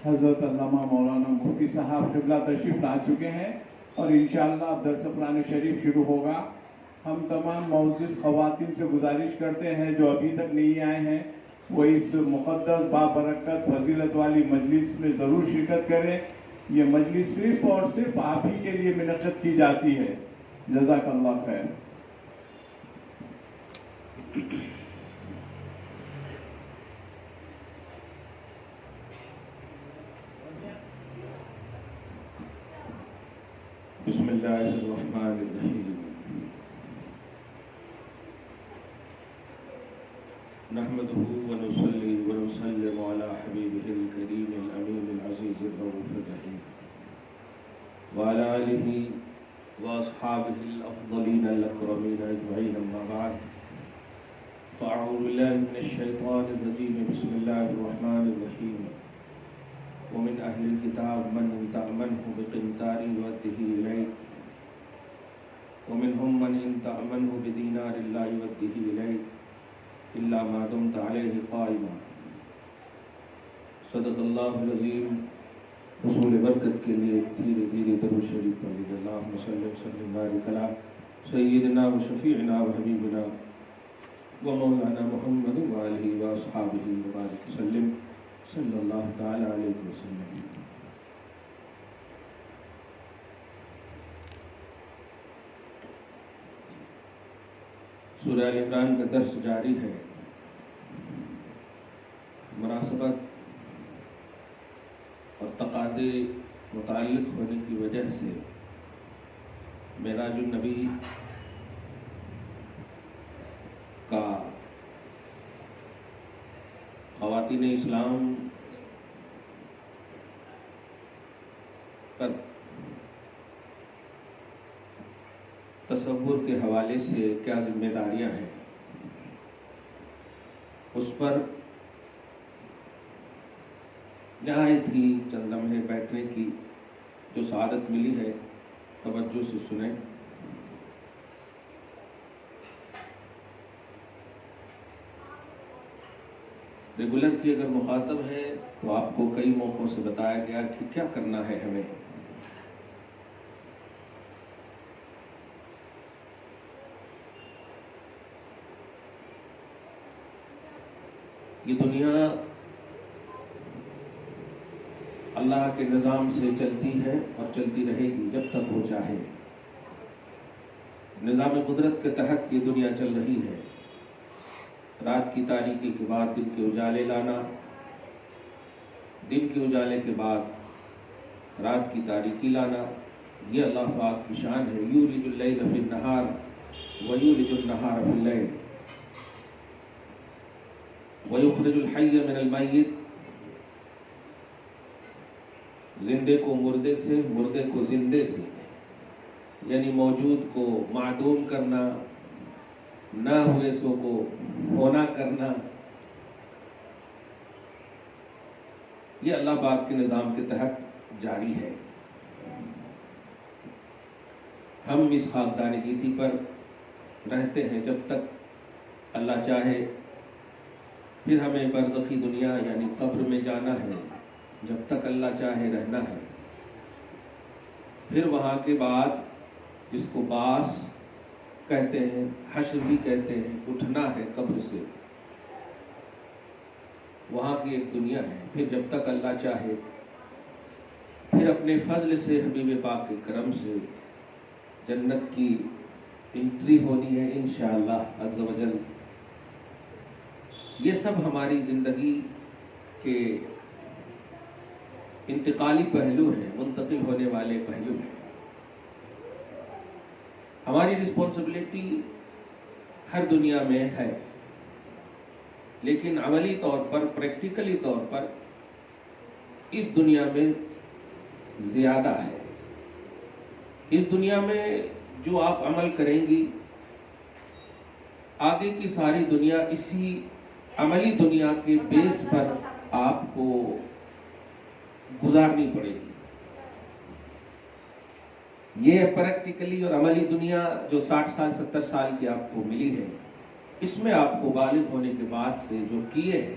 حضرت علامہ مولانا مفتی صاحب قبلہ تشریف لا چکے ہیں اور انشاءاللہ اب درس قرآن شریف شروع ہوگا۔ ہم تمام معزز خواتین سے گزارش کرتے ہیں جو ابھی تک نہیں آئے ہیں وہ اس مقدس بابرکت فضیلت والی مجلس میں ضرور شرکت کریں۔ یہ مجلس صرف اور صرف آپ ہی کے لیے منعقد کی جاتی ہے۔ جزاک اللہ خیر۔ بسم اللہ الرحمن الرحیم۔ نحمده ونصلي ونسلم على حبيبه الكريم الأمين العزيز الرؤوف الرحيم وعلى آله وأصحابه الأفضلين الأكرمين أجمعين، أما بعد فأعوذ بالله من الشيطان الرجيم. بسم الله الرحمن الرحيم. ومن أهل الكتاب من إن تأمنه بقنطار يؤده إليك ومنهم من إن تأمنه بدينار لا يؤده إليك إلا ما دمت عليه قائما. صدق اللہ العظیم. رسول برکت کے لیے دھیرے دھیرے درود شریف پڑھ لیجیے. اللہم صلی وسلم وبارک علی سیدنا و شفیعنا و حبیبنا و مولانا محمد و آلہ و اصحابہ وبارک وسلم صلی اللہ تعالی علیہ وسلم. سورہ ال عمران کا درس جاری ہے. مناسبت اور تقاضے متعلق ہونے کی وجہ سے معراج النبی کا خواتین اسلام پر تصور کے حوالے سے کیا ذمہ داریاں ہیں، اس پر نہایت ہی چند لمحے بیٹھنے کی جو سعادت ملی ہے، توجہ سے سنیں. ریگولر کی اگر مخاطب ہے تو آپ کو کئی موقعوں سے بتایا گیا کہ کیا کرنا ہے ہمیں. یہ دنیا اللہ کے نظام سے چلتی ہے اور چلتی رہے گی جب تک وہ چاہے. نظام قدرت کے تحت یہ دنیا چل رہی ہے. رات کی تاریکی کے بعد دن کے اجالے لانا، دن کے اجالے کے بعد رات کی تاریکی لانا، یہ اللہ پاک کی شان ہے. یولج اللیل فی النہار ویولج النہار فی اللیل ویخرج الحی من المیت. زندے کو مردے سے، مردے کو زندے سے، یعنی موجود کو معدوم کرنا، نہ ہوئے سو کو ہونا کرنا، یہ اللہ پاک کے نظام کے تحت جاری ہے. ہم اس خاکدان گیتی پر رہتے ہیں جب تک اللہ چاہے. پھر ہمیں برزخی دنیا یعنی قبر میں جانا ہے جب تک اللہ چاہے رہنا ہے. پھر وہاں کے بعد جس کو بعث کہتے ہیں، حشر بھی کہتے ہیں، اٹھنا ہے قبر سے، وہاں کی ایک دنیا ہے. پھر جب تک اللہ چاہے پھر اپنے فضل سے، حبیب پاک کے کرم سے جنت کی انٹری ہونی ہے انشاءاللہ عز و جل. یہ سب ہماری زندگی کے انتقالی پہلو ہیں، منتقل ہونے والے پہلو ہیں. ہماری رسپانسبلٹی ہر دنیا میں ہے، لیکن عملی طور پر، پریکٹیکلی طور پر اس دنیا میں زیادہ ہے. اس دنیا میں جو آپ عمل کریں گی، آگے کی ساری دنیا اسی عملی دنیا کے بیس پر آپ کو گزارنی پڑے گی. یہ پریکٹیکلی اور عملی دنیا جو 60 سال 70 سال کی آپ کو ملی ہے، اس میں آپ کو بالغ ہونے کے بعد سے جو کیے ہیں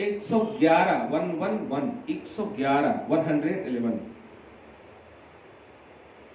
111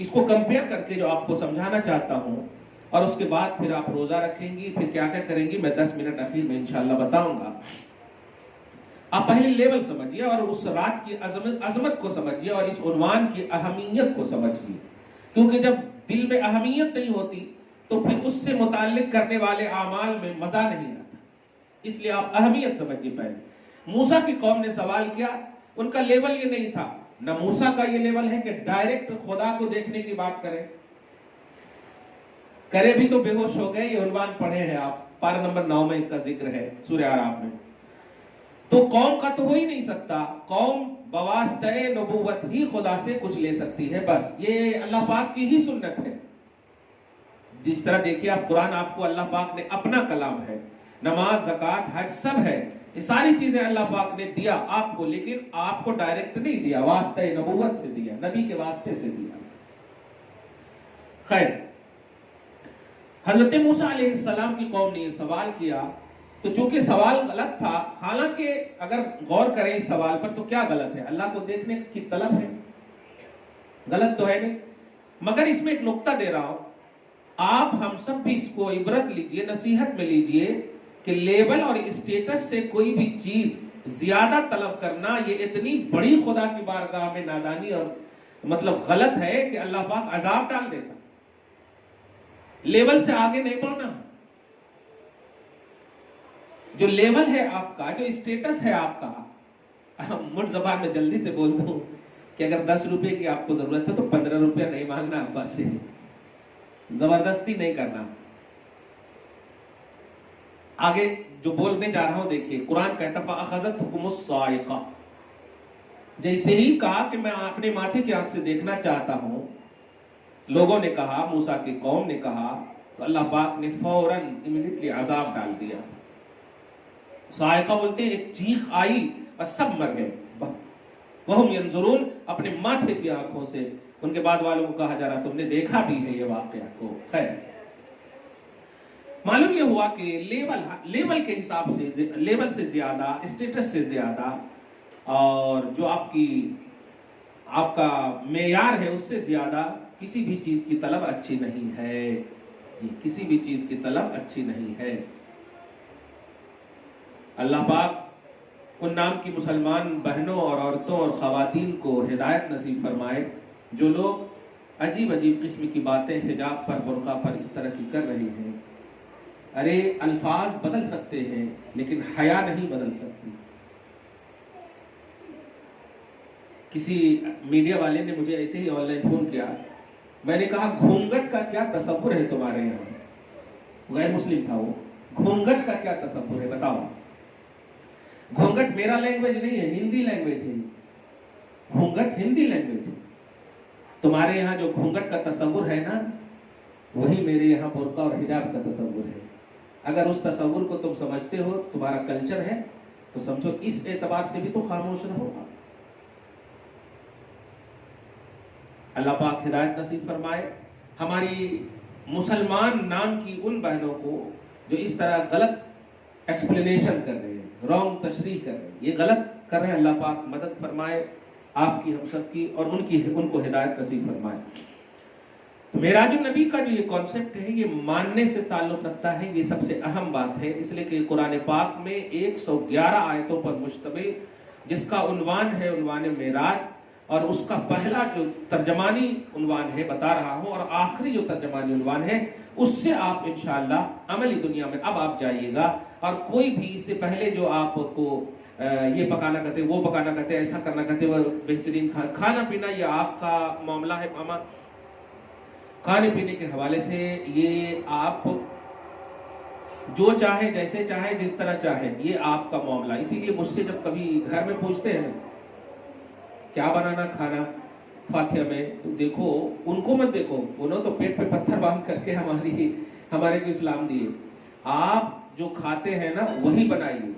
اس کو کمپیئر کر کے جو آپ کو سمجھانا چاہتا ہوں، اور اس کے بعد پھر آپ روزہ رکھیں گی، پھر کیا کیا کریں گی میں 10 منٹ اخیر میں انشاءاللہ بتاؤں گا۔ آپ پہلے لیول سمجھیے اور اس رات کی عظمت کو سمجھیے اور اس عنوان کی اہمیت کو سمجھیے، کیونکہ جب دل میں اہمیت نہیں ہوتی تو پھر اس سے متعلق کرنے والے اعمال میں مزہ نہیں آتا، اس لیے آپ اہمیت سمجھیے۔ پہلے موسیٰ کی قوم نے سوال کیا، ان کا لیول یہ نہیں تھا، نہ موسیٰ کا یہ لیول ہے کہ ڈائریکٹ خدا کو دیکھنے کی بات کرے بھی تو بے ہوش ہو گئے۔ یہ عنوان پڑھے ہیں آپ، پارہ نمبر 9 میں اس کا ذکر ہے سورہ اعراف میں۔ تو قوم کا تو ہو ہی نہیں سکتا، قوم بواسطہ نبوت ہی خدا سے کچھ لے سکتی ہے، بس یہ اللہ پاک کی ہی سنت ہے۔ جس طرح دیکھیے آپ قرآن آپ کو اللہ پاک نے اپنا کلام ہے، نماز، زکوٰۃ، حج سب ہے، یہ ساری چیزیں اللہ پاک نے دیا آپ کو، لیکن آپ کو ڈائریکٹ نہیں دیا، واسطہ نبوت سے دیا، نبی کے واسطے سے دیا۔ خیر، حضرت موسیٰ علیہ السلام کی قوم نے یہ سوال کیا، تو چونکہ سوال غلط تھا، حالانکہ اگر غور کریں اس سوال پر تو کیا غلط ہے؟ اللہ کو دیکھنے کی طلب ہے، غلط تو ہے نہیں، مگر اس میں ایک نقطہ دے رہا ہوں، آپ ہم سب بھی اس کو عبرت لیجئے، نصیحت میں لیجئے کہ لیبل اور اسٹیٹس سے کوئی بھی چیز زیادہ طلب کرنا یہ اتنی بڑی خدا کی بارگاہ میں نادانی اور مطلب غلط ہے کہ اللہ پاک عذاب ڈال دیتا۔ لیول سے آگے نہیں بڑھنا، جو لیول ہے آپ کا، جو اسٹیٹس ہے آپ کا، مٹ زبان میں جلدی سے بول دوں کہ اگر 10 روپے کی آپ کو ضرورت ہے تو 15 روپے نہیں مانگنا ابا سے، زبردستی نہیں کرنا۔ آگے جو بولنے جا رہا ہوں دیکھیے، قرآن کہتا فَأَخَذَتْهُمُ الصَّاعِقَةُ، جیسے ہی کہا کہ میں اپنے ماتھے کی آنکھ سے دیکھنا چاہتا ہوں، لوگوں نے کہا، موسیٰ کی قوم نے کہا، تو اللہ پاک نے فوراً امیڈیٹلی عذاب ڈال دیا۔ صاعقہ بولتے ہیں ایک چیخ آئی اور سب مر گئے، وَهُمْ يَنْظُرُونَ، اپنے ماتھے کی آنکھوں سے۔ ان کے بعد والوں کو کہا جا رہا تم نے دیکھا بھی ہے یہ واقعہ کو۔ خیر، معلوم یہ ہوا کہ لیول کے حساب سے، لیول سے زیادہ، اسٹیٹس سے زیادہ، اور جو آپ کا معیار ہے اس سے زیادہ کسی بھی چیز کی طلب اچھی نہیں ہے، کسی بھی چیز کی طلب اچھی نہیں ہے۔ اللہ پاک ان نام کی مسلمان بہنوں اور عورتوں اور خواتین کو ہدایت نصیب فرمائے جو لوگ عجیب عجیب قسم کی باتیں حجاب پر، برقع پر اس طرح کی کر رہی ہیں۔ ارے الفاظ بدل سکتے ہیں لیکن حیا نہیں بدل سکتی۔ کسی میڈیا والے نے مجھے ایسے ہی آن لائن فون کیا، میں نے کہا گھونگھٹ کا کیا تصور ہے تمہارے یہاں؟ غیر مسلم تھا وہ۔ گھونگھٹ کا کیا تصور ہے بتاؤ؟ گھونگھٹ میرا لینگویج نہیں ہے، ہندی لینگویج ہے۔ گھونگھٹ ہندی لینگویج ہے۔ تمہارے یہاں جو گھونگھٹ کا تصور ہے نا، وہی میرے یہاں برقع اور حجاب کا تصور ہے۔ اگر اس تصور کو تم سمجھتے ہو تمہارا کلچر ہے تو سمجھو اس اعتبار سے بھی تو خاموش رہو۔ اللہ پاک ہدایت نصیب فرمائے ہماری مسلمان نام کی ان بہنوں کو جو اس طرح غلط ایکسپلینیشن کر رہے ہیں، رانگ تشریح کر رہے ہیں، یہ غلط کر رہے ہیں۔ اللہ پاک مدد فرمائے آپ کی، ہم سب کی، اور ان کو ہدایت نصیب فرمائے۔ معراج النبی کا جو یہ کانسیپٹ ہے یہ ماننے سے تعلق رکھتا ہے، یہ سب سے اہم بات ہے، اس لیے کہ قرآن پاک میں 111 آیتوں پر مشتمل جس کا عنوان ہے عنوان معراج، اور اس کا پہلا جو ترجمانی عنوان ہے بتا رہا ہوں، اور آخری جو ترجمانی عنوان ہے اس سے آپ انشاءاللہ عملی دنیا میں اب آپ جائیے گا، اور کوئی بھی اس سے پہلے جو آپ کو یہ پکانا کہتے، وہ پکانا کہتے، ایسا کرنا کہتے، وہ بہترین کھانا پینا، یہ آپ کا معاملہ ہے ماما، کھانے پینے کے حوالے سے یہ آپ جو چاہے، جیسے چاہے، جس طرح چاہے، یہ آپ کا معاملہ۔ اسی لیے مجھ سے جب کبھی گھر میں پوچھتے ہیں کیا بنانا کھانا فاتحہ میں، تو دیکھو ان کو مت دیکھو، انہوں تو پیٹ پہ پتھر باندھ کر کے ہمارے کو اسلام دیے۔ آپ جو کھاتے ہیں نا وہی بنائیے،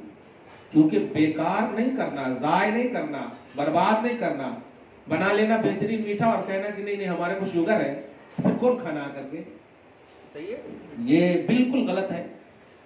کیونکہ بیکار نہیں کرنا، ضائع نہیں کرنا، برباد نہیں کرنا۔ بنا لینا بہترین میٹھا اور کہنا کہ نہیں ہمارے کو شوگر ہے، پھر کون کھانا آ کر کے؟ صحیح ہے، یہ بالکل غلط ہے،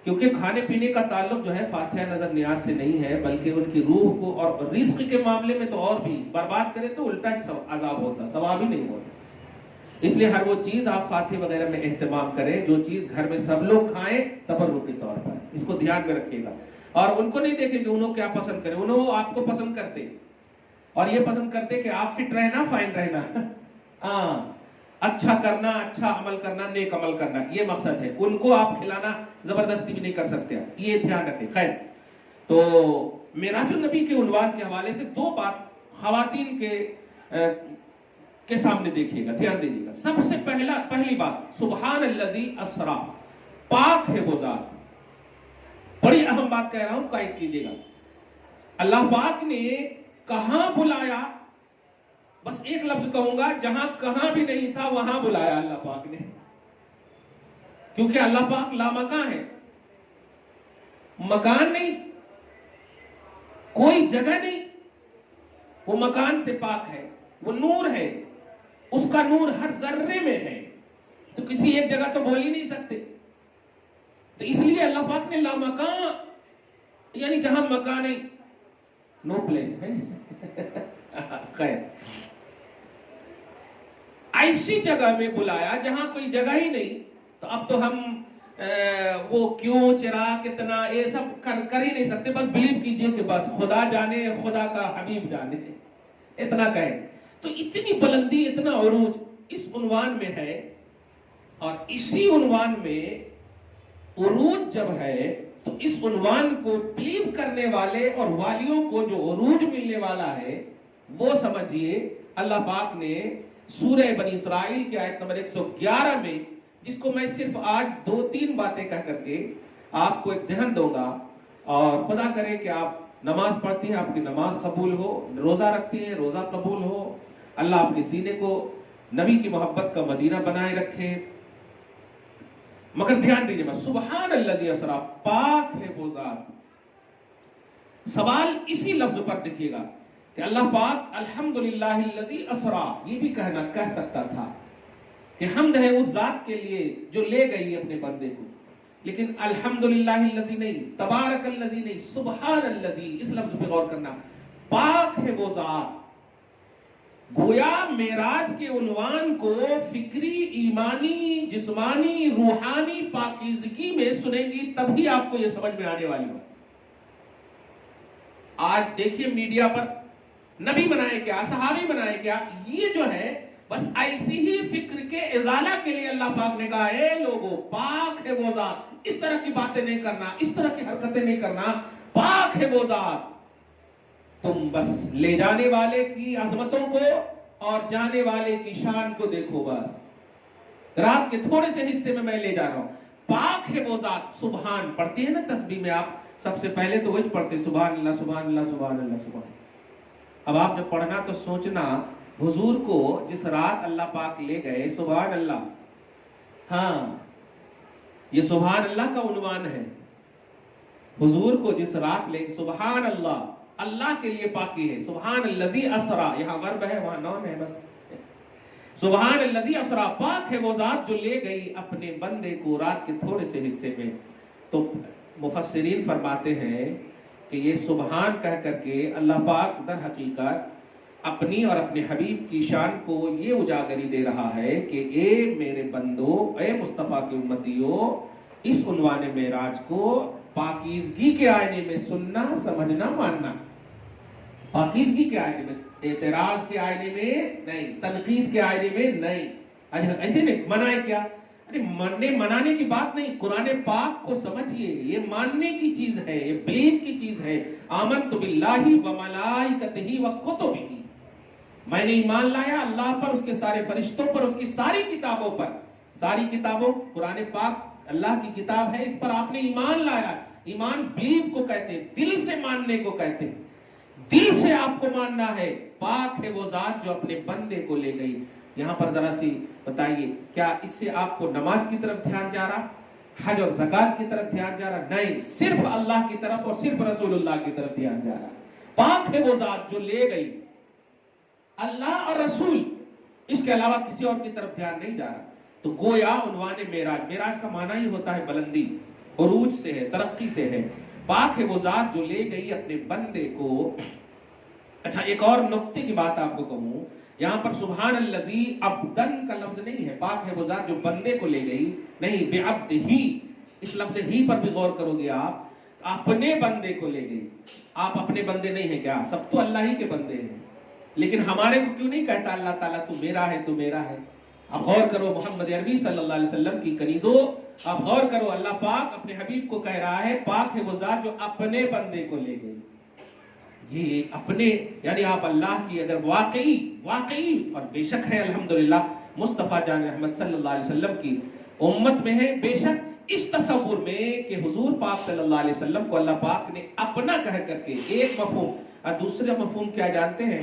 کیونکہ کھانے پینے کا تعلق جو ہے فاتحہ نظر نیاز سے نہیں ہے، بلکہ ان کی روح کو، اور رزق کے معاملے میں تو اور بھی برباد کرے تو الٹا عذاب ہوتا، ثواب ہی نہیں ہوتا۔ اس لیے ہر وہ چیز آپ فاتح وغیرہ میں اہتمام کریں جو چیز گھر میں سب لوگ کھائیں تبرک کے طور پر، اس کو دھیان میں رکھیے گا. اور ان کو نہیں دیکھیں کہ انہوں کیا پسند کریں، انہوں آپ کو پسند کرتے اور یہ پسند کرتے کہ آپ فٹ رہنا، فائن رہنا، اچھا کرنا، اچھا عمل کرنا، نیک عمل کرنا، یہ مقصد ہے. ان کو آپ کھلانا زبردستی بھی نہیں کر سکتے، یہ دھیان رکھیں. خیر، تو معراج النبی کے عنوان کے حوالے سے دو بات خواتین کے سامنے دیکھیے گا، دھیان دیجیے گا. سب سے پہلی بات، سبحان الذی اسرا، پاک ہے وہ ذات. بڑی اہم بات کہہ رہا ہوں، قائد کیجیے گا. اللہ پاک نے کہاں بلایا؟ بس ایک لفظ کہوں گا، جہاں کہاں بھی نہیں تھا وہاں بلایا اللہ پاک نے، کیونکہ اللہ پاک لامکان ہے. مکان نہیں، کوئی جگہ نہیں، وہ مکان سے پاک ہے. وہ نور ہے، اس کا نور ہر ذرے میں ہے، تو کسی ایک جگہ تو بول ہی نہیں سکتے. تو اس لیے اللہ پاک نے لامکان، یعنی جہاں مکان نہیں، نو پلیس ہے. خیر، ایسی جگہ میں بلایا جہاں کوئی جگہ ہی نہیں. تو اب تو ہم وہ کیوں، چراغ کتنا، یہ سب کر ہی نہیں سکتے. بس بلیو کیجئے کہ بس خدا جانے، خدا کا حبیب جانے، اتنا کہیں. تو اتنی بلندی، اتنا عروج اس عنوان میں ہے. اور اسی عنوان میں عروج جب ہے تو اس عنوان کو بلیو کرنے والے اور والیوں کو جو عروج ملنے والا ہے، وہ سمجھیے اللہ پاک نے سورہ بنی اسرائیل کی آیت نمبر 111 میں، جس کو میں صرف آج 2-3 باتیں کہہ کر کے آپ کو ایک ذہن دوں گا، اور خدا کرے کہ آپ نماز پڑھتی ہیں، آپ کی نماز قبول ہو، روزہ رکھتی ہیں، روزہ قبول ہو، اللہ آپ کے سینے کو نبی کی محبت کا مدینہ بنائے رکھے. مگر دھیان دیجیے، سبحان الذی اسرا، پاک ہے وہ ذات. سوال اسی لفظ پر دیکھیے گا کہ اللہ پاک الحمدللہ الذی اسرا، یہ بھی کہہ سکتا تھا کہ حمد ہے اس ذات کے لیے جو لے گئی اپنے بندے کو، لیکن الحمدللہ الذی نہیں، تبارک الذی نہیں، سبحان الذی، اس لفظ پہ غور کرنا. پاک ہے وہ ذات. گویا معراج کے عنوان کو فکری، ایمانی، جسمانی، روحانی پاکیزگی میں سنیں گی تبھی آپ کو یہ سمجھ میں آنے والی ہو. آج دیکھیے میڈیا پر نبی منائے کیا، صحابی منائے کیا، یہ جو ہے بس ایسی ہی فکر کے ازالہ کے لیے اللہ پاک نے کہا، اے لوگو، پاک ہے وہ ذات. اس طرح کی باتیں نہیں کرنا، اس طرح کی حرکتیں نہیں کرنا. پاک ہے وہ ذات. تم بس لے جانے والے کی عظمتوں کو اور جانے والے کی شان کو دیکھو. بس رات کے تھوڑے سے حصے میں لے جا رہا ہوں. پاک ہے وہ ذات. سبحان پڑھتی ہے نا تسبیح میں، آپ سب سے پہلے تو وہی پڑھتے، سبحان اللہ، سبحان اللہ، سبحان اللہ، سبحان. اب آپ جب پڑھنا تو سوچنا، حضور کو جس رات اللہ پاک لے گئے، سبحان اللہ، ہاں یہ سبحان اللہ کا عنوان ہے. حضور کو جس رات لے، سبحان اللہ، اللہ کے لیے پاکی ہے. سبحان الذی اسرا، یہاں ورب ہے وہاں نون ہے، بس سبحان الذی اسرا، پاک ہے وہ ذات جو لے گئی اپنے بندے کو رات کے تھوڑے سے حصے میں. تو مفسرین فرماتے ہیں کہ یہ سبحان کہہ کر کے اللہ پاک در حقیقت اپنی اور اپنے حبیب کی شان کو یہ اجاگری دے رہا ہے کہ اے میرے بندو، اے مصطفیٰ کے امتیو، اس عنوان معراج کو پاکیزگی کے آئینے میں سننا، سمجھنا، ماننا. پاکیزگی کے آئینے میں، اعتراض کے آئینے میں نہیں، تنقید کے آئینے میں نہیں. ایسے نہیں منائے کیا، ارے منانے کی بات نہیں. قرآن پاک کو سمجھئے، یہ ماننے کی چیز ہے، یہ بلیو کی چیز ہے. آمنت باللہ وملائکتہ وکتبہ، میں نے ایمان لایا اللہ پر، اس کے سارے فرشتوں پر، اس کی ساری کتابوں پر. ساری کتابوں، قرآن پاک اللہ کی کتاب ہے، اس پر آپ نے ایمان لایا. ایمان بلیو کو کہتے ہیں، دل سے ماننے کو کہتے ہیں. دل سے آپ کو ماننا ہے. پاک ہے وہ ذات جو اپنے بندے کو لے گئی. یہاں پر ذرا سی بتائیے، کیا اس سے آپ کو نماز کی طرف دھیان جا رہا، حج اور زکات کی طرف دھیان جا رہا؟ نہیں، صرف اللہ کی طرف اور صرف رسول اللہ کی طرف دھیان جا رہا. پاک ہے وہ ذات جو لے گئی، اللہ اور رسول، اس کے علاوہ کسی اور کی طرف دھیان نہیں جا رہا. تو گویا عنوان معراج کا معنی ہی ہوتا ہے بلندی، عروج سے ہے، ترقی سے ہے. پاک ہے وہ ذات جو لے گئی اپنے بندے کو. اچھا، ایک اور نقطے کی بات آپ کو کہوں یہاں پر سبحان الذی عبدن کا لفظ نہیں ہے، پاک ہے وہ ذات جو بندے کو لے گئی، نہیں بعبد ہی، اس لفظ ہی پر بھی غور کرو گے آپ، اپنے بندے کو لے گئی۔ آپ اپنے بندے نہیں ہیں کیا؟ سب تو اللہ ہی کے بندے ہیں، لیکن ہمارے کو کیوں نہیں کہتا اللہ تعالیٰ تو میرا ہے، تو میرا ہے؟ آپ غور کرو محمد عربی صلی اللہ علیہ وسلم کی کنیزوں، آپ غور کرو، اللہ پاک اپنے حبیب کو کہہ رہا ہے پاک ہے وہ ذات جو اپنے بندے کو لے گئی۔ یہ اپنے یعنی آپ اللہ کی اگر واقعی اور بے شک ہے الحمدللہ مصطفیٰ جان رحمت صلی اللہ علیہ وسلم کی امت میں ہے، بے شک اس تصور میں کہ حضور پاک صلی اللہ علیہ وسلم کو اللہ پاک نے اپنا کہہ کر کے ایک مفہوم، اور دوسرا مفہوم کیا جانتے ہیں؟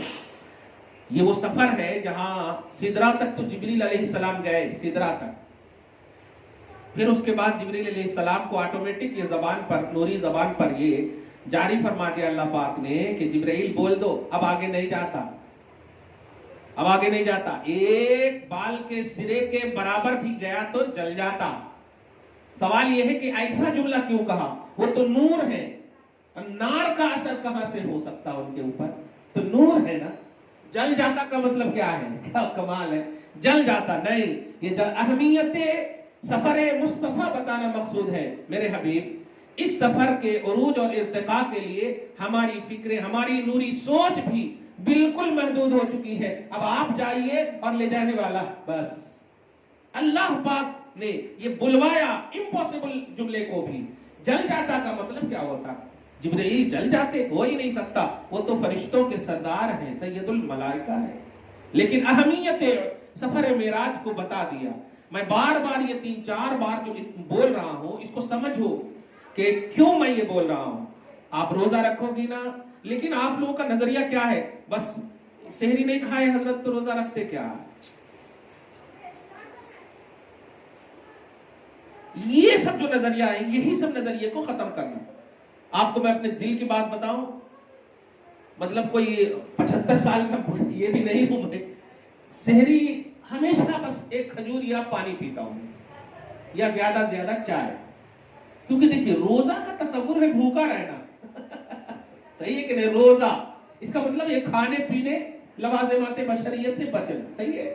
یہ وہ سفر ہے جہاں سدرہ تک تو جبریل علیہ السلام گئے، سدرہ تک، پھر اس کے بعد جبریل علیہ السلام کو آٹومیٹک یہ زبان پر، نوری زبان پر یہ جاری فرما دیا اللہ پاک نے کہ جبرائیل بول دو، اب آگے نہیں جاتا، اب آگے نہیں جاتا، ایک بال کے سرے کے برابر بھی گیا تو جل جاتا۔ سوال یہ ہے کہ ایسا جملہ کیوں کہا؟ وہ تو نور ہے، نار کا اثر کہاں سے ہو سکتا ان کے اوپر؟ تو نور ہے نا، جل جاتا کا مطلب کیا ہے؟ کیا کمال ہے، جل جاتا نہیں، یہ اہمیت سفر مصطفیٰ بتانا مقصود ہے۔ میرے حبیب اس سفر کے عروج اور ارتقاء کے لیے ہماری فکریں، ہماری نوری سوچ بھی بالکل محدود ہو چکی ہے۔ اب آپ جائیے اور لے جانے والا بس اللہ پاک نے یہ بلوایا امپوسیبل جملے کو بھی۔ جل جاتا کا مطلب کیا ہوتا؟ جبرائیل جل جاتے؟ ہو ہی نہیں سکتا، وہ تو فرشتوں کے سردار ہیں، سید الملائکہ ہے۔ لیکن اہمیت سفر معراج کو بتا دیا۔ میں بار بار یہ 3-4 بار جو بول رہا ہوں اس کو سمجھو کہ کیوں میں یہ بول رہا ہوں۔ آپ روزہ رکھو گی نا، لیکن آپ لوگوں کا نظریہ کیا ہے؟ بس سحری نہیں کھائے حضرت تو روزہ رکھتے کیا؟ یہ سب جو نظریہ ہے، یہی سب نظریے کو ختم کرنا۔ آپ کو میں اپنے دل کی بات بتاؤں، مطلب کوئی 75 سال کا یہ بھی نہیں ہوں میں، سحری ہمیشہ بس ایک کھجور یا پانی پیتا ہوں، یا زیادہ سے زیادہ چائے، کیونکہ دیکھیے روزہ کا تصور ہے بھوکا رہنا صحیح ہے کہ نہیں؟ روزہ اس کا مطلب یہ کھانے پینے لوازمات بشریت سے بچنا، صحیح ہے؟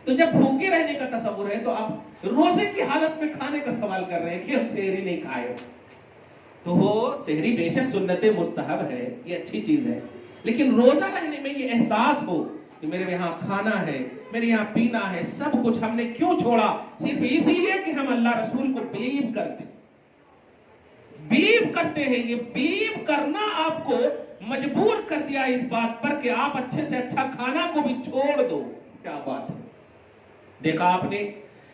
تو جب بھوکے رہنے کا تصور ہے تو آپ روزے کی حالت میں کھانے کا سوال کر رہے ہیں کہ ہم سحری نہیں کھائے۔ تو وہ سحری بے شک سنت مستحب ہے، یہ اچھی چیز ہے، لیکن روزہ رہنے میں یہ احساس ہو کہ میرے یہاں کھانا ہے، میرے یہاں پینا ہے، سب کچھ ہم نے کیوں چھوڑا؟ صرف اس لیے کہ ہم اللہ رسول کو بلیو کرتے ہیں۔ یہ بلیو کرنا آپ کو مجبور کر دیا اس بات پر کہ آپ اچھے سے اچھا کھانا کو بھی چھوڑ دو۔ کیا بات ہے، دیکھا آپ نے؟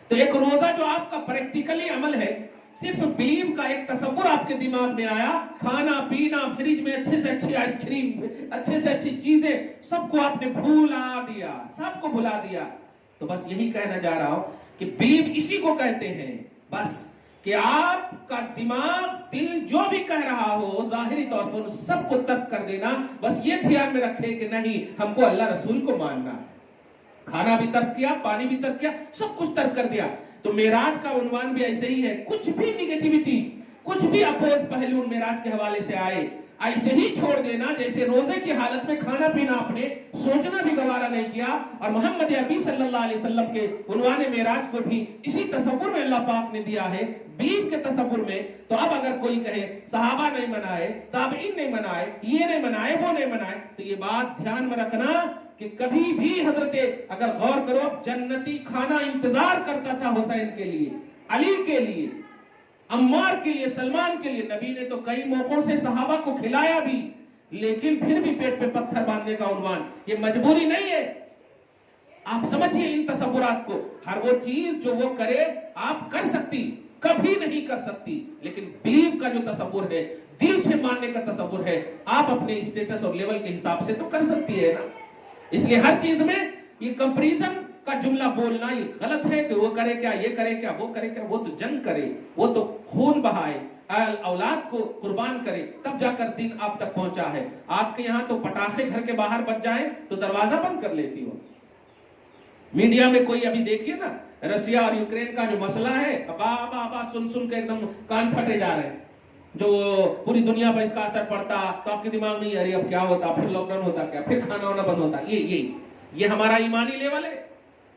تو ایک روزہ جو آپ کا پریکٹیکلی عمل ہے، صرف بلیو کا ایک تصور آپ کے دماغ میں آیا، کھانا پینا، فریج میں اچھے سے اچھی آئس کریم، اچھے سے اچھی چیزیں، سب کو آپ نے بھولا دیا، سب کو بھلا دیا۔ تو بس یہی کہنا جا رہا ہوں کہ بلیو اسی کو کہتے ہیں، بس کہ آپ کا دماغ، دل جو بھی کہہ رہا ہو ظاہری طور پر سب کو ترک کر دینا۔ بس یہ دھیان میں رکھے کہ نہیں، ہم کو اللہ رسول کو ماننا ہے۔ کھانا بھی ترک کیا، پانی بھی ترک کیا، سب کچھ ترک کر دیا۔ تو معراج کا عنوان بھی ایسے ہی ہے، کچھ بھی نیگیٹیوٹی، کچھ بھی اپوز پہلو معراج کے حوالے سے آئے ایسے ہی چھوڑ دینا جیسے روزے کی حالت میں کھانا پینا آپ نے سوچنا بھی گوارا نہیں کیا۔ اور محمد عربی صلی اللہ علیہ وسلم کے عنوان معراج کو بھی اسی تصور میں اللہ پاک نے دیا ہے، بلیو کے تصور میں۔ تو اب اگر کوئی کہے صحابہ نہیں منائے، تابعین نہیں منائے، یہ نہیں منائے، وہ نہیں منائے، تو یہ بات دھیان میں رکھنا کہ کبھی بھی حضرت، اگر غور کرو، جنتی کھانا انتظار کرتا تھا حسین کے لیے، علی کے لیے، عمار کے لیے، سلمان کے لیے۔ نبی نے تو کئی موقعوں سے صحابہ کو کھلایا بھی، لیکن پھر بھی پیٹ پہ پتھر باندھنے کا عنوان، یہ مجبوری نہیں ہے۔ آپ سمجھیے ان تصورات کو، ہر وہ چیز جو وہ کرے آپ کر سکتی، کبھی نہیں کر سکتی، لیکن بلیف کا جو تصور ہے، دل سے ماننے کا تصور ہے، آپ اپنے اسٹیٹس اور لیول کے حساب سے تو کر سکتی ہے نا۔ اس لیے ہر چیز میں یہ کمپریزن کا جملہ بولنا یہ غلط ہے کہ وہ کرے کیا، یہ کرے کیا، وہ کرے کیا۔ وہ تو جنگ کرے، وہ تو خون بہائے، اولاد کو قربان کرے، تب جا کر دین آپ تک پہنچا ہے۔ آپ کے یہاں تو پٹاخے گھر کے باہر بج جائیں تو دروازہ بند کر لیتی ہو۔ میڈیا میں کوئی ابھی دیکھیے نا، رشیا اور یوکرین کا جو مسئلہ ہے، ابا سن کے ایک دم کان پھٹے جا رہے ہیں، جو پوری دنیا پر اس کا اثر پڑتا تو آپ کے دماغ میں ارے اب کیا ہوتا، پھر لاک ڈاؤن ہوتا، کیا پھر کھانا ہونا بند ہوتا، یہ یہ ہمارا ایمانی لیول ہے.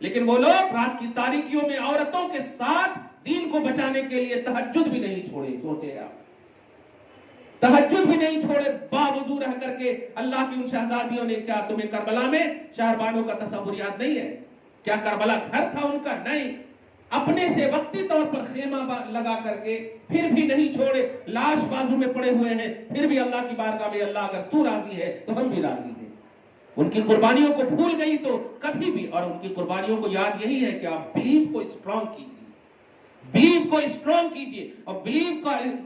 لیکن وہ لوگ رات کی تاریکیوں میں عورتوں کے ساتھ دین کو بچانے کے لیے تہجد بھی نہیں چھوڑے. سوچے آپ, تہجد بھی نہیں چھوڑے, باوضو رہ کر کے. اللہ کی ان شہزادیوں نے کیا تمہیں کربلا میں شہربانوں کا تصور یاد نہیں ہے؟ کیا کربلا گھر تھا ان کا؟ نہیں. اپنے سے وقتی طور پر خیمہ لگا کر کے پھر بھی نہیں چھوڑے. لاش بازو میں پڑے ہوئے ہیں, پھر بھی اللہ کی بارگاہ میں اللہ اگر تو راضی ہے تو ہم بھی راضی ہیں. ان کی قربانیوں کو بھول گئی تو کبھی بھی, اور ان کی قربانیوں کو یاد یہی ہے کہ آپ بلیف کو اسٹرانگ کیجیے, بلیو کو اسٹرانگ کیجیے. اور بلیو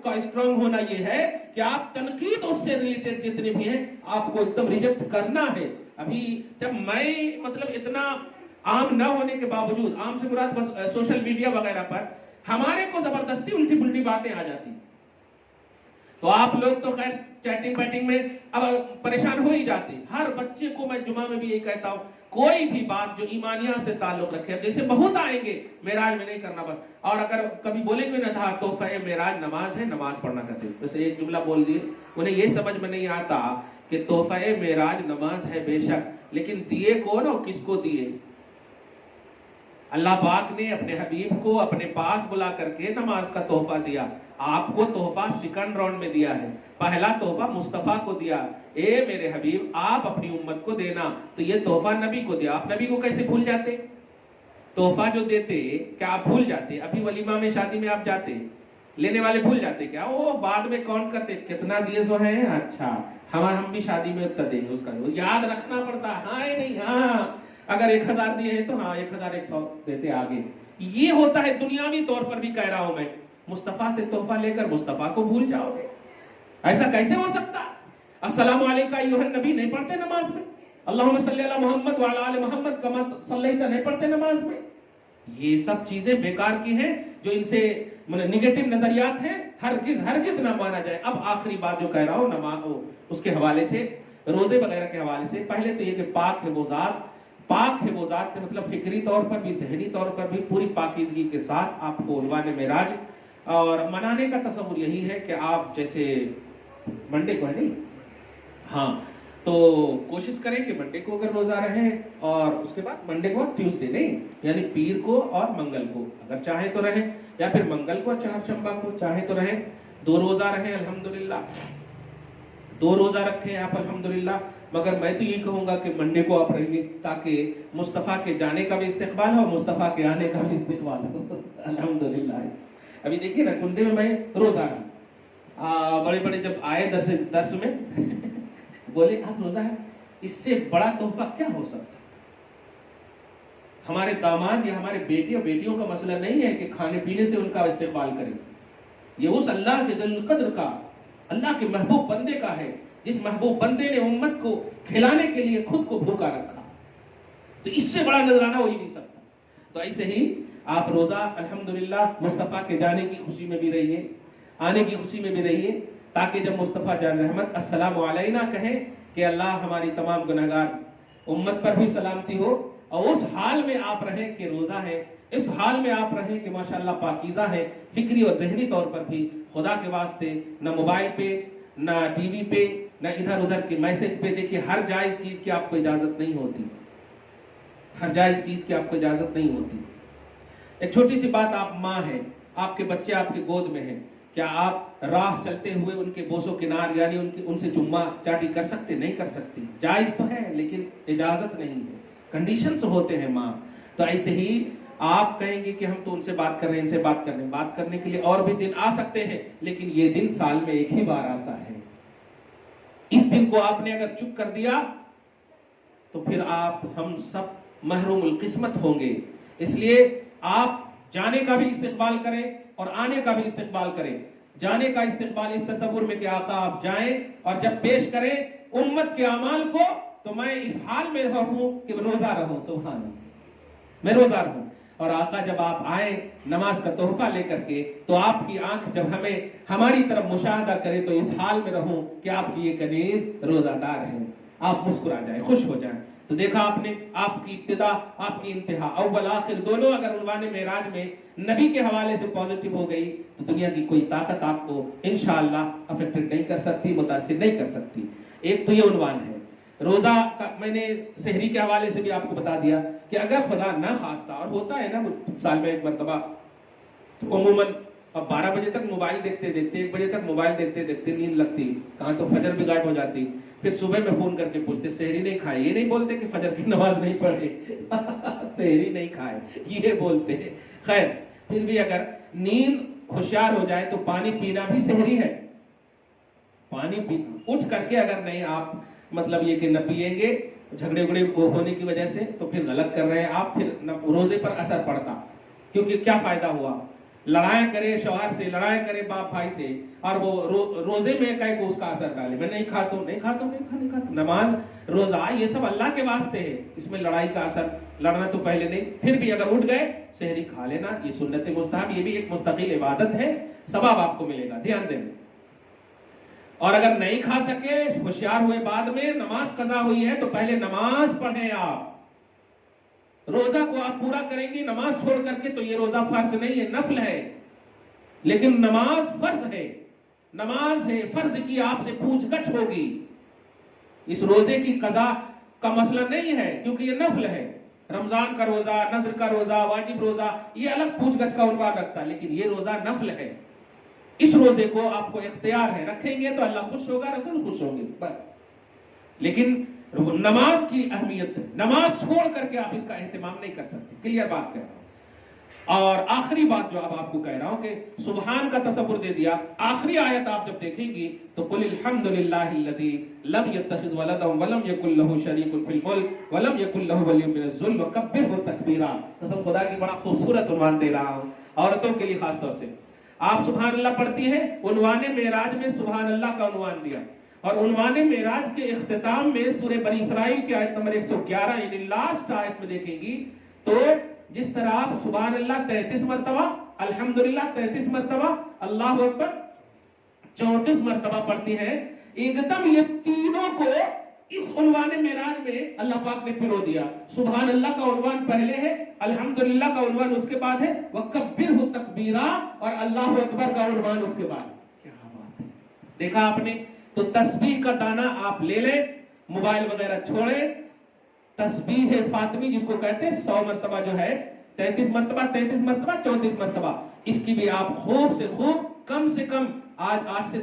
کا اسٹرانگ ہونا یہ ہے کہ آپ تنقید اس سے ریلیٹڈ جتنے بھی ہیں آپ کو ایک دم ریجیکٹ کرنا ہے. ابھی جب میں مطلب اتنا عام نہ ہونے کے باوجود, عام سے مراد بس سوشل میڈیا وغیرہ پر ہمارے کو زبردستی الٹی پلٹی باتیں آ جاتی, تو آپ لوگ تو خیر چیٹنگ پیٹنگ میں اب پریشان ہو ہی جاتے. ہر بچے کو میں جمعہ میں بھی یہی کہتا ہوں, کوئی بھی بات جو ایمانیات سے تعلق رکھے, جیسے بہت آئیں گے معراج میں نہیں کرنا بس, اور اگر کبھی بولیں گے نہ تھا تحفہ معراج نماز ہے, نماز پڑھنا کہتے, ویسے ایک جملہ بول دیے. انہیں یہ سمجھ میں نہیں آتا کہ تحفہ معراج نماز ہے بے شک, لیکن دیے کون اور کس کو دیے؟ اللہ پاک نے اپنے حبیب کو اپنے پاس بلا کر کے نماز کا تحفہ دیا. آپ کو تحفہ سیکنڈ راؤنڈ میں دیا ہے, پہلا تحفہ مصطفیٰ کو دیا. اے میرے حبیب آپ اپنی امت کو دینا, تو یہ تحفہ نبی کو دیا. آپ نبی کو کیسے بھول جاتے؟ تحفہ جو دیتے کیا آپ بھول جاتے؟ ابھی ولیمہ میں شادی میں آپ جاتے, لینے والے بھول جاتے کیا؟ وہ بعد میں کاؤنٹ کرتے کتنا دیے سو ہے, اچھا ہم بھی شادی میں اتنا دیں گے, اس کا یاد رکھنا پڑتا. ہاں نہیں, ہاں اگر 1000 دیے ہیں تو ہاں 1100 دیتے آگے. یہ ہوتا ہے دنیاوی طور پر بھی کہہ رہا ہوں میں. مصطفیٰ سے تحفہ لے کر مصطفیٰ کو بھول جاؤ گے, ایسا کیسے ہو سکتا؟ السلام علیکم ایھا النبی نہیں پڑھتے نماز میں, اللہم صلی علی محمد وعلی آل محمد کما صلیت نہیں پڑھتے نماز میں. یہ سب چیزیں بیکار کی ہیں جو ان سے نگیٹو نظریات ہیں, ہرگز نہ مانا جائے. اب آخری بات جو کہہ رہا ہوں نماز اس کے حوالے سے, روزے وغیرہ کے حوالے سے, پہلے تو یہ کہ پاک ہے وہ ذات. پاک ہے وہ ذات سے مطلب فکری طور پر بھی, ذہنی طور پر بھی پوری پاکیزگی کے ساتھ آپ کو عنوان معراج اور منانے کا تصور یہی ہے کہ آپ جیسے منڈے کو ہے نہیں, ہاں تو کوشش کریں کہ منڈے کو اگر روزہ رہیں, اور اس کے بعد منڈے کو ٹیوزڈے نہیں, یعنی پیر کو اور منگل کو اگر چاہیں تو رہیں, یا پھر منگل کو چہارشنبہ کو چاہیں تو رہیں. 2 روزہ رہیں الحمدللہ, 2 روزہ رکھیں آپ الحمدللہ. مگر میں تو یہ کہوں گا کہ منڈے کو آپ رہیں گے تاکہ مصطفیٰ کے جانے کا بھی استقبال ہو, مصطفیٰ کے آنے کا بھی استقبال ہو. الحمدللہ. ابھی دیکھیے نا کنڈے میں میں روزہ رہا, بڑے بڑے جب آئے درس میں بولے آپ روزہ ہے, اس سے بڑا تحفہ کیا ہو سکتا؟ ہمارے داماد یا ہمارے بیٹے اور بیٹیوں کا مسئلہ نہیں ہے کہ کھانے پینے سے ان کا استقبال کریں, یہ اس اللہ کے ذل القدر کا, اللہ کے محبوب بندے کا ہے, جس محبوب بندے نے امت کو کھلانے کے لیے خود کو بھوکا رکھا. تو اس سے بڑا نذرانہ ہو ہی نہیں سکتا. تو ایسے ہی آپ روزہ الحمدللہ مصطفیٰ کے جانے کی خوشی میں بھی رہیے, آنے کی خوشی میں بھی رہیے, تاکہ جب مصطفیٰ جان رحمت السلام علینا کہیں کہ اللہ ہماری تمام گنہگار امت پر بھی سلامتی ہو, اور اس حال میں آپ رہیں کہ روزہ ہے, اس حال میں آپ رہیں کہ ماشاءاللہ پاکیزہ ہے, فکری اور ذہنی طور پر بھی. خدا کے واسطے نہ موبائل پہ, نہ ٹی وی پہ, نہ ادھر ادھر کے میسج پہ. دیکھیے ہر جائز چیز کی آپ کو اجازت نہیں ہوتی, ہر جائز چیز کی آپ کو اجازت نہیں ہوتی. ایک چھوٹی سی بات, آپ ماں ہیں, آپ کے بچے آپ کے گود میں ہیں, کیا آپ راہ چلتے ہوئے ان کے بوسو کنار یعنی ان سے چمہ چاٹی کر سکتے؟ نہیں کر سکتی. جائز تو ہے لیکن اجازت نہیں ہے, کنڈیشنز ہوتے ہیں ماں. تو ایسے ہی آپ کہیں گے کہ ہم تو ان سے بات کر رہے ہیں, ان سے بات کر رہے ہیں. بات کرنے کے لیے اور بھی دن آ سکتے ہیں, لیکن یہ دن سال میں ایک ہی بار آتا ہے. اس دن کو آپ نے اگر چپ کر دیا تو پھر آپ ہم سب محروم القسمت ہوں گے. اس لیے آپ جانے کا بھی استقبال کریں اور آنے کا بھی استقبال کریں. جانے کا استقبال اس تصور میں کہ آقا آپ جائیں اور جب پیش کریں امت کے اعمال کو, تو میں اس حال میں رہوں کہ روزہ رہوں. سبحان اللہ, میں روزہ رہوں. اور آقا جب آپ آئیں نماز کا تحفہ لے کر کے, تو آپ کی آنکھ جب ہماری طرف مشاہدہ کرے تو اس حال میں رہوں کہ آپ کی یہ کنیز روزہ دار ہے, آپ مسکرا جائیں, خوش ہو جائیں. تو دیکھا آپ نے, آپ کی ابتدا آپ کی انتہا, اول آخر دونوں اگر عنوان معراج میں نبی کے حوالے سے پازیٹیو ہو گئی تو دنیا کی کوئی طاقت آپ کو انشاءاللہ افیکٹڈ نہیں کر سکتی, متاثر نہیں کر سکتی. ایک تو یہ عنوان ہے. روزہ کا میں نے سحری کے حوالے سے بھی آپ کو بتا دیا کہ اگر خدا نہ خواستہ، اور ہوتا ہے نا سال میں ایک مرتبہ، عموماً اب 12 بجے تک موبائل دیکھتے دیکھتے 1 بجے تک موبائل دیکھتے دیکھتے نیند لگتی، کہاں تو فجر بھی غائب ہو جاتی، پھر صبح میں فون کر کے پوچھتے سحری نہیں کھائے، یہ نہیں بولتے کہ فجر کی نماز نہیں پڑھے سحری نہیں کھائے یہ بولتے ہیں۔ خیر پھر بھی اگر نیند ہوشیار ہو جائے تو پانی پینا بھی سحری ہے، پانی اٹھ کر کے اگر نہیں آپ مطلب یہ کہ نہ پیئیں گے جھگڑے اگڑے ہونے کی وجہ سے تو پھر غلط کر رہے ہیں آپ، پھر روزے پر اثر پڑتا، کیونکہ کیا فائدہ ہوا، لڑائیں کرے شوہر سے، لڑائیں کرے باپ بھائی سے، اور وہ روزے میں کہیں کو اس کا اثر ڈالے، میں نہیں کھاتا ہوں نہیں کھاتا۔ نماز روزہ یہ سب اللہ کے واسطے ہے، اس میں لڑائی کا اثر، لڑنا تو پہلے نہیں، پھر بھی اگر اٹھ گئے سحری کھا لینا، یہ سنت مستحب، یہ بھی ایک مستقل عبادت ہے، ثواب آپ کو ملے گا، دھیان دیں۔ اور اگر نہیں کھا سکے ہوشیار ہوئے بعد میں نماز قضا ہوئی ہے تو پہلے نماز پڑھیں آپ، روزہ کو آپ پورا کریں گی نماز چھوڑ کر کے تو یہ روزہ فرض نہیں ہے، نفل ہے، لیکن نماز فرض ہے، نماز ہے فرض کی آپ سے پوچھ گچھ ہوگی، اس روزے کی قضا کا مسئلہ نہیں ہے کیونکہ یہ نفل ہے، رمضان کا روزہ، نذر کا روزہ، واجب روزہ یہ الگ پوچھ گچھ کا عنوان رکھتا ہے، لیکن یہ روزہ نفل ہے، اس روزے کو آپ کو اختیار ہے، رکھیں گے تو اللہ خوش ہوگا، رسول خوش ہوں گے بس، لیکن نماز کی اہمیت، نماز چھوڑ کر کے آپ اس کا اہتمام نہیں کر سکتے، کلیئر بات کہہ رہا ہوں۔ اور آخری بات جو اب آپ کو کہہ رہا ہوں کہ سبحان کا تصور دے دیا، آخری آیت آپ جب دیکھیں گی تو قل الحمد للہ الذی لم یتخذ ولدا ولم یکن له شریک فی الملک ولم یکن له ولی من الذل وکبرہ تکبیرا، قسم خدا کی بڑا خوبصورت عنوان دے رہا ہوں عورتوں کے لیے خاص طور سے، آپ سبحان اللہ پڑھتی ہیں، عنوان معراج میں سبحان اللہ کا عنوان دیا، اور عنوان معراج کے اختتام میں سورہ بنی اسرائیل کی آیت نمبر 111 یعنی لاسٹ آیت میں دیکھیں گی تو جس طرح آپ سبحان اللہ 33 مرتبہ، الحمدللہ 33 مرتبہ، اللہ اکبر 34 مرتبہ پڑھتی ہیں، ایک دم یہ تینوں کو اس عنوان معراج میں اللہ پاک نے پرو دیا، سبحان اللہ کا عنوان پہلے ہے، الحمدللہ کا عنوان اس کے بعد ہے، وَكَبِّرْهُ تَكْبِيرًا، اور اللہ اکبر کا عنوان اس کے بعد۔ کیا بات ہے، دیکھا آپ نے، تو تسبیح کا دانہ آپ لے لیں، موبائل وغیرہ چھوڑیں، تسبیح فاطمی جس کو کہتے ہیں 100 مرتبہ جو ہے، 33 مرتبہ 34 مرتبہ، اس کی بھی آپ خوب سے خوب کم سے کم آج سے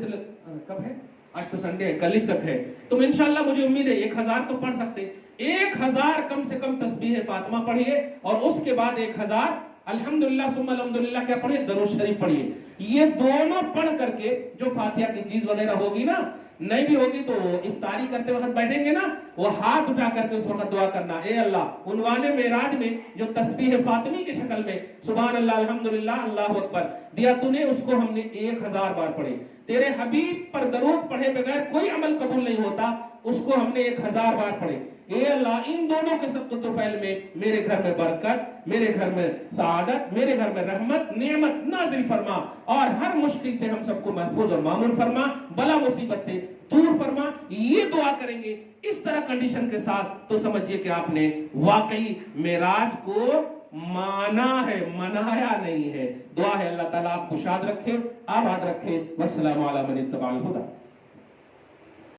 کب ہے، آج تو سنڈے ہے، کل ہی تک ہے، تو انشاءاللہ مجھے امید ہے 1000 تو پڑھ سکتے، 1000 کم سے کم تسبیح فاطمہ پڑھیے، اور اس کے بعد 1000 الحمدللہ ثم الحمدللہ کیا پڑھیے، درود شریف پڑھیے، یہ دونوں پڑھ کر کے جو فاتحہ کی چیز وغیرہ ہوگی نا، نہیں بھی ہوگی تو افطاری کرتے وقت بیٹھیں گے نا، وہ ہاتھ اٹھا کر کے اس وقت دعا کرنا، اے اللہ عنوان معراج میں جو تسبیح فاطمی کی شکل میں سبحان اللہ الحمدللہ اللہ اکبر دیا تو نے، اس کو ہم نے 1000 بار پڑھے، تیرے حبیب پر درود پڑھے بغیر کوئی عمل قبول نہیں ہوتا، اس کو ہم نے 1000 بار پڑھے، اے اللہ ان دونوں کے سب طفیل میں میرے گھر میں برکت، میرے گھر میں سعادت، میرے گھر میں رحمت نعمت نازل فرما، اور ہر مشکل سے ہم سب کو محفوظ اور مامون فرما، بلا مصیبت سے دور فرما، یہ دعا کریں گے اس طرح کنڈیشن کے ساتھ تو سمجھئے کہ آپ نے واقعی معراج کو مانا ہے، منایا نہیں ہے۔ دعا ہے اللہ تعالیٰ آپ کو شاد رکھے، آباد رکھے، والسلام علی من اتبع الہدی۔